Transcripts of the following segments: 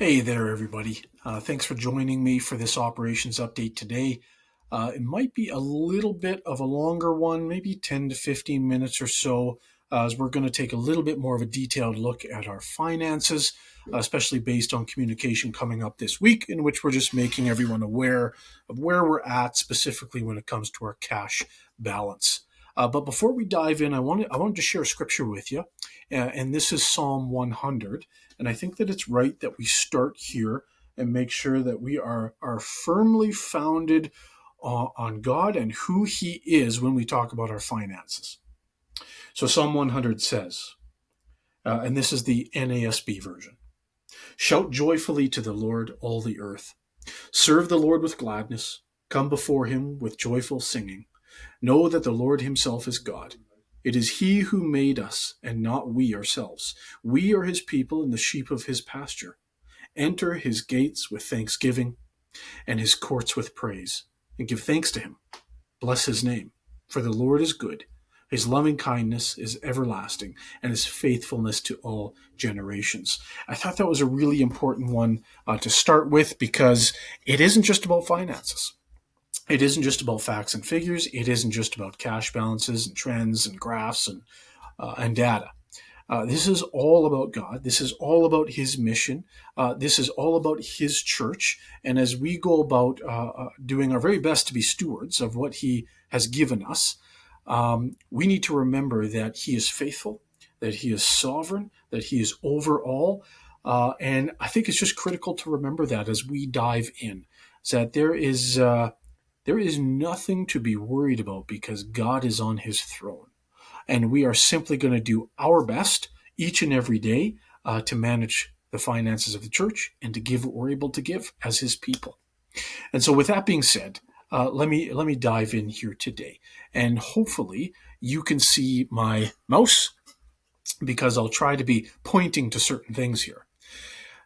Hey there, everybody. Thanks for joining me for this operations update today. It might be a little bit of a longer one, maybe 10 to 15 minutes or so, as we're going to take a little bit more of a detailed look at our finances, especially based on communication coming up this week, in which we're just making everyone aware of where we're at, specifically when it comes to our cash balance. But before we dive in, I wanted to share a scripture with you, and this is Psalm 100. And I think that it's right that we start here and make sure that we are firmly founded on God and who He is when we talk about our finances. So Psalm 100 says, and this is the NASB version: Shout joyfully to the Lord, all the earth. Serve the Lord with gladness. Come before Him with joyful singing. Know that the Lord Himself is God. It is He who made us, and not we ourselves. We are His people and the sheep of His pasture. Enter His gates with thanksgiving and His courts with praise, and give thanks to Him. Bless His name, for the Lord is good. His loving kindness is everlasting, and His faithfulness to all generations. I thought that was a really important one to start with, because it isn't just about finances. It isn't just about facts and figures. It isn't just about cash balances and trends and graphs and data. This is all about God. This is all about His mission. This is all about His church. And as we go about doing our very best to be stewards of what He has given us, we need to remember that He is faithful, that He is sovereign, that He is over all. And I think it's just critical to remember that as we dive in, that there is nothing to be worried about, because God is on His throne. And we are simply going to do our best each and every day to manage the finances of the church and to give what we're able to give as His people. And so with that being said, let me dive in here today. And hopefully you can see my mouse, because I'll try to be pointing to certain things here.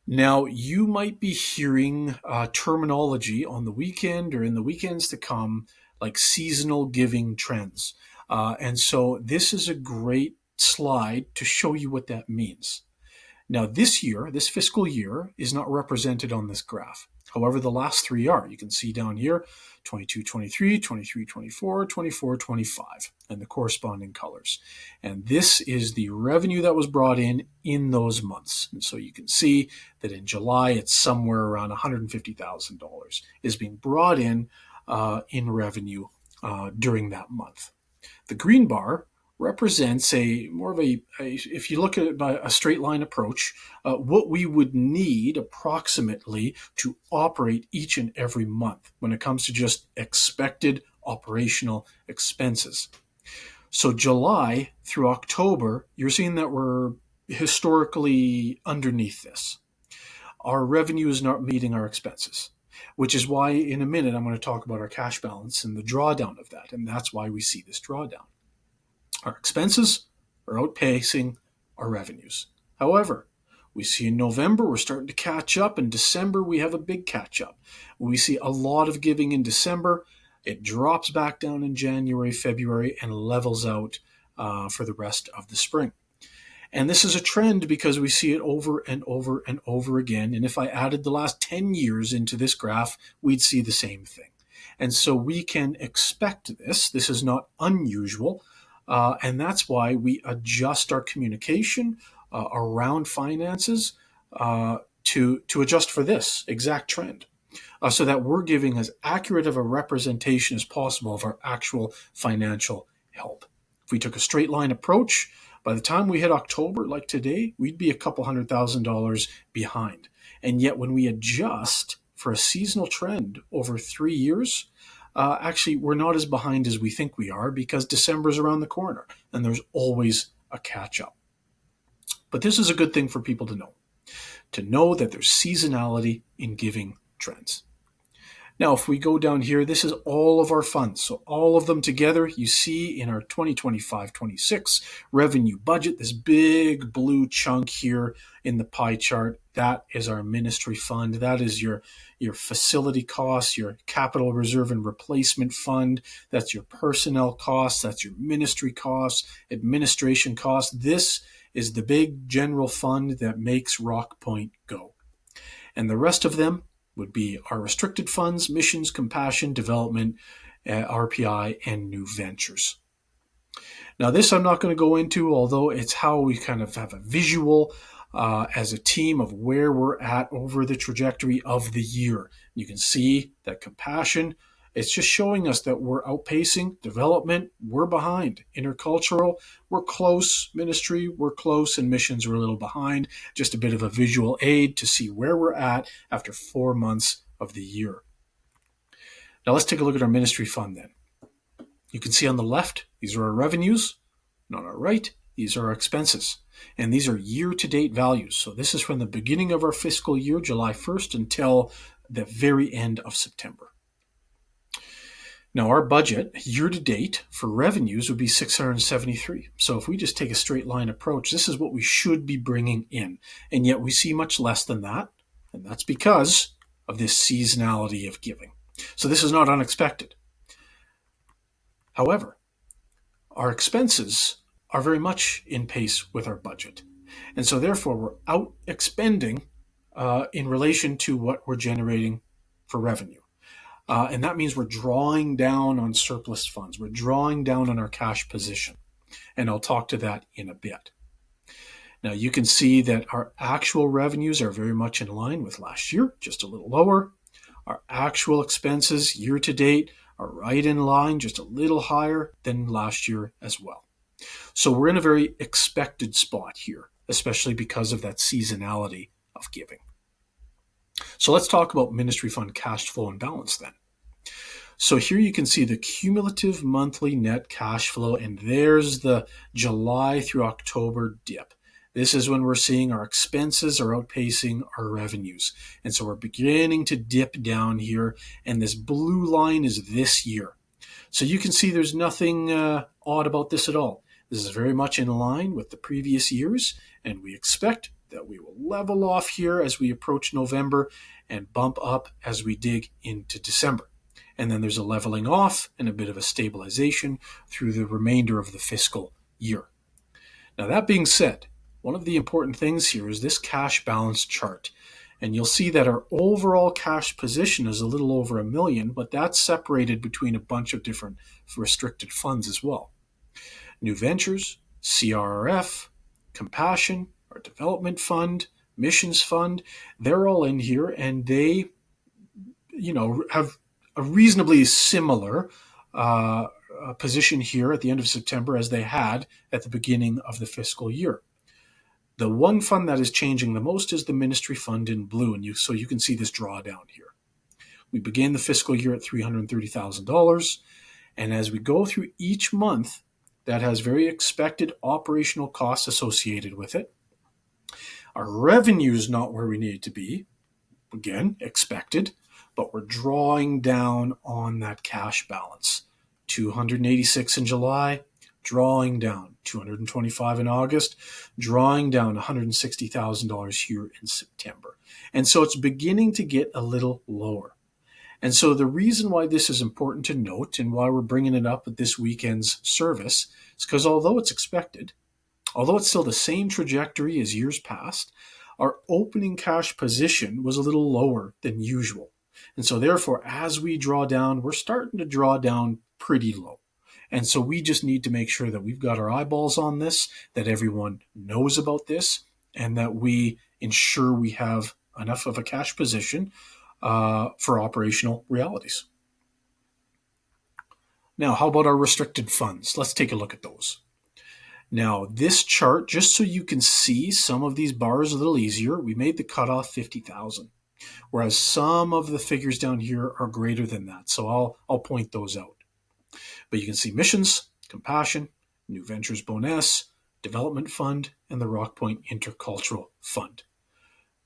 Now, you might be hearing terminology on the weekend or in the weekends to come, like seasonal giving trends. And so this is a great slide to show you what that means. Now, this year, this fiscal year, is not represented on this graph. However, the last three are. You can see down here, 22, 23, 23, 24, 24, 25, and the corresponding colors. And this is the revenue that was brought in those months. And so you can see that in July, it's somewhere around $150,000 is being brought in revenue during that month. The green bar represents if you look at it by a straight line approach, what we would need approximately to operate each and every month when it comes to just expected operational expenses. So July through October, you're seeing that we're historically underneath this. Our revenue is not meeting our expenses, which is why in a minute I'm going to talk about our cash balance and the drawdown of that, and that's why we see this drawdown. Our expenses are outpacing our revenues. However, we see in November we're starting to catch up. In December we have a big catch up. We see a lot of giving in December. It drops back down in January, February, and levels out for the rest of the spring. And this is a trend because we see it over and over and over again. And if I added the last 10 years into this graph, we'd see the same thing. And so we can expect this. This is not unusual. And that's why we adjust our communication around finances to adjust for this exact trend, so that we're giving as accurate of a representation as possible of our actual financial health. If we took a straight line approach, by the time we hit October, like today, we'd be a couple $100,000 behind. And yet when we adjust for a seasonal trend over 3 years, actually, we're not as behind as we think we are, because December's around the corner and there's always a catch-up. But this is a good thing for people to know that there's seasonality in giving trends. Now, if we go down here, this is all of our funds. So all of them together, you see in our 2025-26 revenue budget, this big blue chunk here in the pie chart, that is our ministry fund. That is your facility costs, your capital reserve and replacement fund. That's your personnel costs. That's your ministry costs, administration costs. This is the big general fund that makes Rock Point go. And the rest of them would be our restricted funds, missions, compassion, development, RPI, and new ventures. Now, this I'm not going to go into, although it's how we kind of have a visual as a team of where we're at over the trajectory of the year. You can see that compassion, it's just showing us that we're outpacing development, we're behind. Intercultural, we're close. Ministry, we're close. And missions, we're a little behind. Just a bit of a visual aid to see where we're at after 4 months of the year. Now let's take a look at our ministry fund then. You can see on the left, these are our revenues. And on our right, these are our expenses. And these are year-to-date values. So this is from the beginning of our fiscal year, July 1st, until the very end of September. Now, our budget year-to-date for revenues would be 673. So if we just take a straight line approach, this is what we should be bringing in. And yet we see much less than that. And that's because of this seasonality of giving. So this is not unexpected. However, our expenses are very much in pace with our budget. And so therefore, we're out expending in relation to what we're generating for revenue. And that means we're drawing down on surplus funds. We're drawing down on our cash position. And I'll talk to that in a bit. Now, you can see that our actual revenues are very much in line with last year, just a little lower. Our actual expenses year to date are right in line, just a little higher than last year as well. So we're in a very expected spot here, especially because of that seasonality of giving. So let's talk about ministry fund cash flow and balance then. So here you can see the cumulative monthly net cash flow, and there's the July through October dip. This is when we're seeing our expenses are outpacing our revenues. And so we're beginning to dip down here, and this blue line is this year. So you can see there's nothing odd about this at all. This is very much in line with the previous years, and we expect that we will level off here as we approach November and bump up as we dig into December. And then there's a leveling off and a bit of a stabilization through the remainder of the fiscal year. Now, that being said, one of the important things here is this cash balance chart. And you'll see that our overall cash position is a little over $1 million, but that's separated between a bunch of different restricted funds as well. New Ventures, CRRF, Compassion, our development fund, missions fund, they're all in here, and they, have a reasonably similar position here at the end of September as they had at the beginning of the fiscal year. The one fund that is changing the most is the ministry fund in blue, and so you can see this drawdown here. We began the fiscal year at $330,000, and as we go through each month, that has very expected operational costs associated with it. Our revenue is not where we need it to be, again, expected, but we're drawing down on that cash balance. $286 in July, drawing down. $225 in August, drawing down $160,000 here in September. And so it's beginning to get a little lower. And so the reason why this is important to note and why we're bringing it up at this weekend's service is because although it's expected, although it's still the same trajectory as years past, our opening cash position was a little lower than usual. And so therefore, as we draw down, we're starting to draw down pretty low. And so we just need to make sure that we've got our eyeballs on this, that everyone knows about this, and that we ensure we have enough of a cash position for operational realities. Now, how about our restricted funds? Let's take a look at those. Now, this chart, just so you can see some of these bars a little easier, we made the cutoff 50,000, whereas some of the figures down here are greater than that. So I'll point those out. But you can see missions, compassion, New Ventures Bonus, Development Fund, and the Rock Point Intercultural Fund.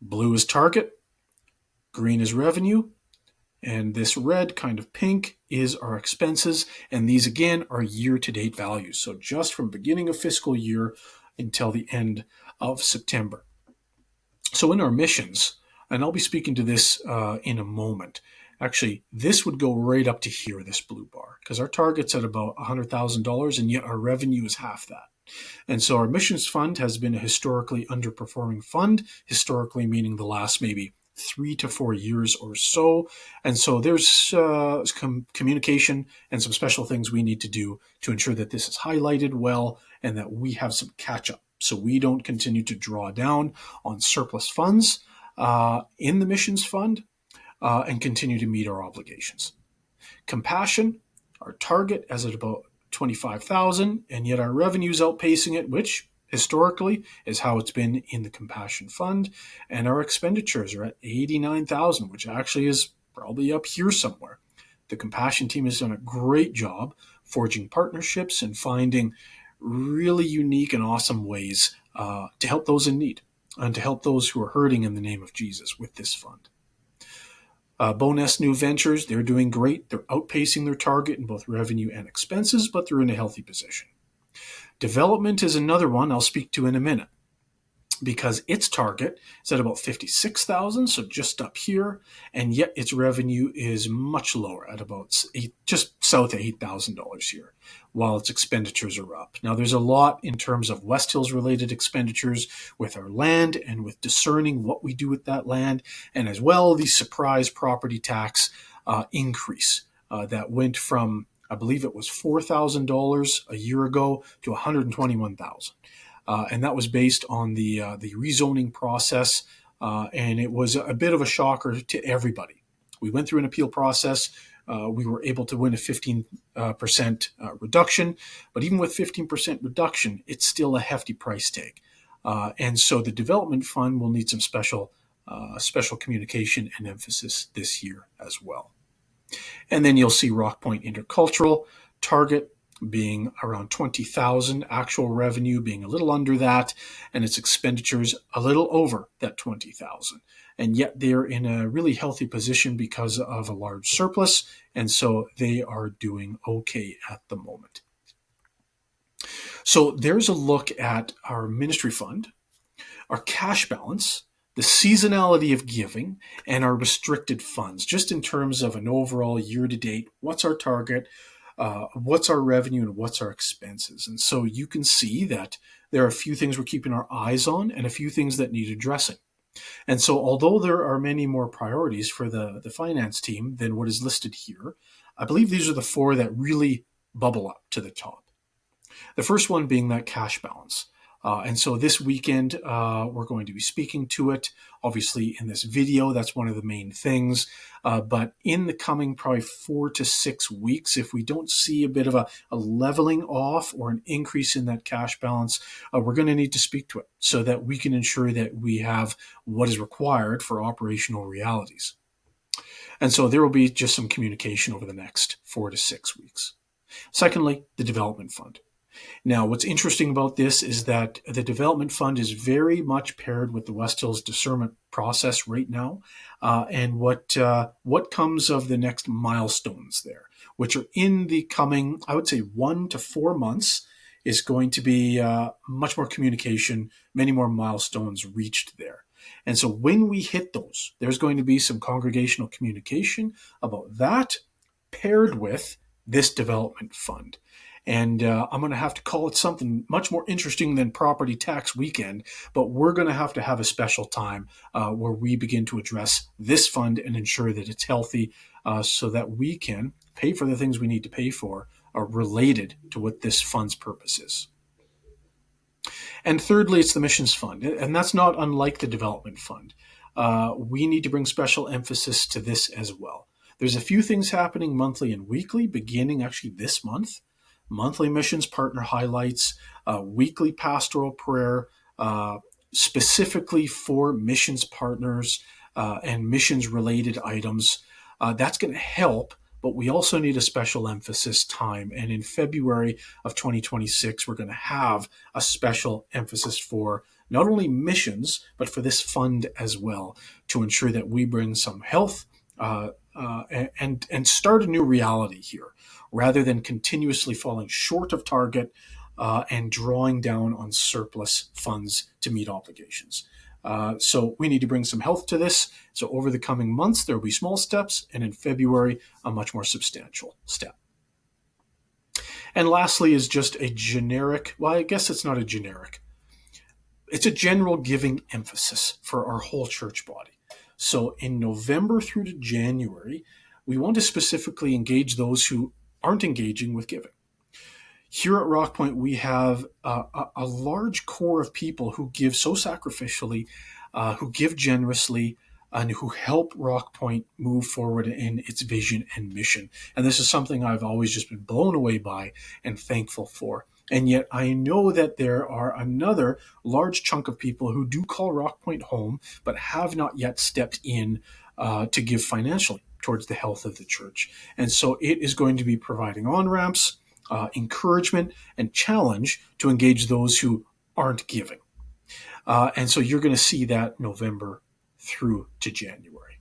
Blue is target, green is revenue, and this red kind of pink is our expenses. And these again are year-to-date values. So just from beginning of fiscal year until the end of September. So in our missions, and I'll be speaking to this in a moment. Actually, this would go right up to here, this blue bar, because our target's at about $100,000, and yet our revenue is half that. And so our missions fund has been a historically underperforming fund, historically meaning the last maybe 3 to 4 years or so. And so there's communication and some special things we need to do to ensure that this is highlighted well and that we have some catch up so we don't continue to draw down on surplus funds in the missions fund and continue to meet our obligations. Compassion, our target is at about 25,000, and yet our revenue is outpacing it, which historically is how it's been in the Compassion Fund, and our expenditures are at 89,000, which actually is probably up here somewhere. The Compassion team has done a great job forging partnerships and finding really unique and awesome ways to help those in need and to help those who are hurting in the name of Jesus with this fund. Bonus New Ventures, they're doing great. They're outpacing their target in both revenue and expenses, but they're in a healthy position. Development is another one I'll speak to in a minute because its target is at about 56,000, so just up here, and yet its revenue is much lower at about just south of $8,000 here, while its expenditures are up. Now, there's a lot in terms of West Hills related expenditures with our land and with discerning what we do with that land, and as well the surprise property tax increase that went from, I believe it was $4,000 a year ago to $121,000. And that was based on the rezoning process, and it was a bit of a shocker to everybody. We went through an appeal process. We were able to win a 15% reduction, but even with 15% reduction, it's still a hefty price tag. And so the development fund will need some special communication and emphasis this year as well. And then you'll see Rock Point Intercultural target being around 20,000, actual revenue being a little under that, and its expenditures a little over that 20,000. And yet they're in a really healthy position because of a large surplus, and so they are doing okay at the moment. So there's a look at our ministry fund, our cash balance, the seasonality of giving, and our restricted funds, just in terms of an overall year-to-date, what's our target, what's our revenue, and what's our expenses. And so you can see that there are a few things we're keeping our eyes on and a few things that need addressing. And so although there are many more priorities for the finance team than what is listed here, I believe these are the four that really bubble up to the top. The first one being that cash balance. And so this weekend, we're going to be speaking to it. Obviously, in this video, that's one of the main things. But in the coming probably 4 to 6 weeks, if we don't see a bit of a leveling off or an increase in that cash balance, we're going to need to speak to it so that we can ensure that we have what is required for operational realities. And so there will be just some communication over the next 4 to 6 weeks. Secondly, the development fund. Now, what's interesting about this is that the development fund is very much paired with the West Hills discernment process right now, and what comes of the next milestones there, which are in the coming, I would say, 1 to 4 months, is going to be much more communication, many more milestones reached there. And so when we hit those, there's going to be some congregational communication about that paired with this development fund. And I'm going to have to call it something much more interesting than Property Tax Weekend, but we're going to have a special time where we begin to address this fund and ensure that it's healthy so that we can pay for the things we need to pay for related to what this fund's purpose is. And thirdly, it's the missions fund, and that's not unlike the development fund. We need to bring special emphasis to this as well. There's a few things happening monthly and weekly, beginning actually this month. Monthly missions partner highlights, weekly pastoral prayer, specifically for missions partners and missions related items. That's going to help, but we also need a special emphasis time. And in February of 2026, we're going to have a special emphasis for not only missions, but for this fund as well, to ensure that we bring some health and start a new reality here, rather than continuously falling short of target and drawing down on surplus funds to meet obligations. So we need to bring some health to this. So over the coming months, there will be small steps, and in February, a much more substantial step. And lastly is just a generic, well, I guess it's not a generic. It's a general giving emphasis for our whole church body. So in November through to January, we want to specifically engage those who aren't engaging with giving. Here at Rockpoint, we have a large core of people who give so sacrificially, who give generously, and who help Rockpoint move forward in its vision and mission. And this is something I've always just been blown away by and thankful for. And yet I know that there are another large chunk of people who do call Rockpoint home, but have not yet stepped in to give financially towards the health of the church. And so it is going to be providing on-ramps, encouragement, and challenge to engage those who aren't giving. And so you're going to see that November through to January.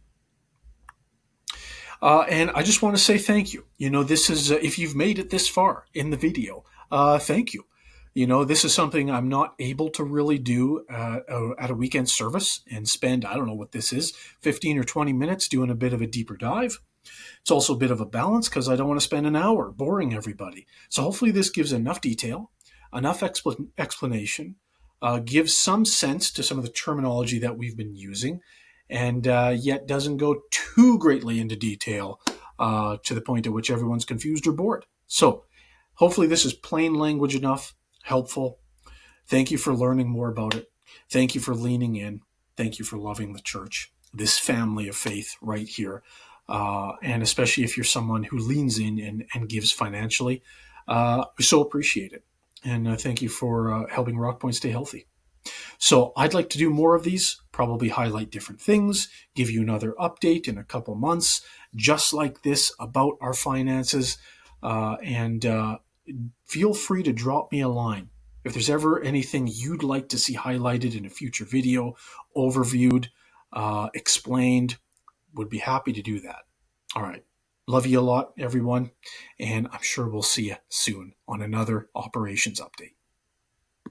And I just want to say thank you. This is, if you've made it this far in the video, thank you. This is something I'm not able to really do at a weekend service and spend, I don't know what this is, 15 or 20 minutes doing a bit of a deeper dive. It's also a bit of a balance because I don't want to spend an hour boring everybody. So hopefully this gives enough detail, enough explanation, gives some sense to some of the terminology that we've been using, and yet doesn't go too greatly into detail to the point at which everyone's confused or bored. So hopefully this is plain language enough, helpful. Thank you for learning more about it. Thank you for leaning in. Thank you for loving the church, this family of faith right here. And especially if you're someone who leans in and gives financially, we so appreciate it. And thank you for helping Rockpoint stay healthy. So I'd like to do more of these, probably highlight different things, give you another update in a couple months, just like this, about our finances. And feel free to drop me a line. If there's ever anything you'd like to see highlighted in a future video, overviewed, explained, would be happy to do that. All right. Love you a lot, everyone. And I'm sure we'll see you soon on another operations update.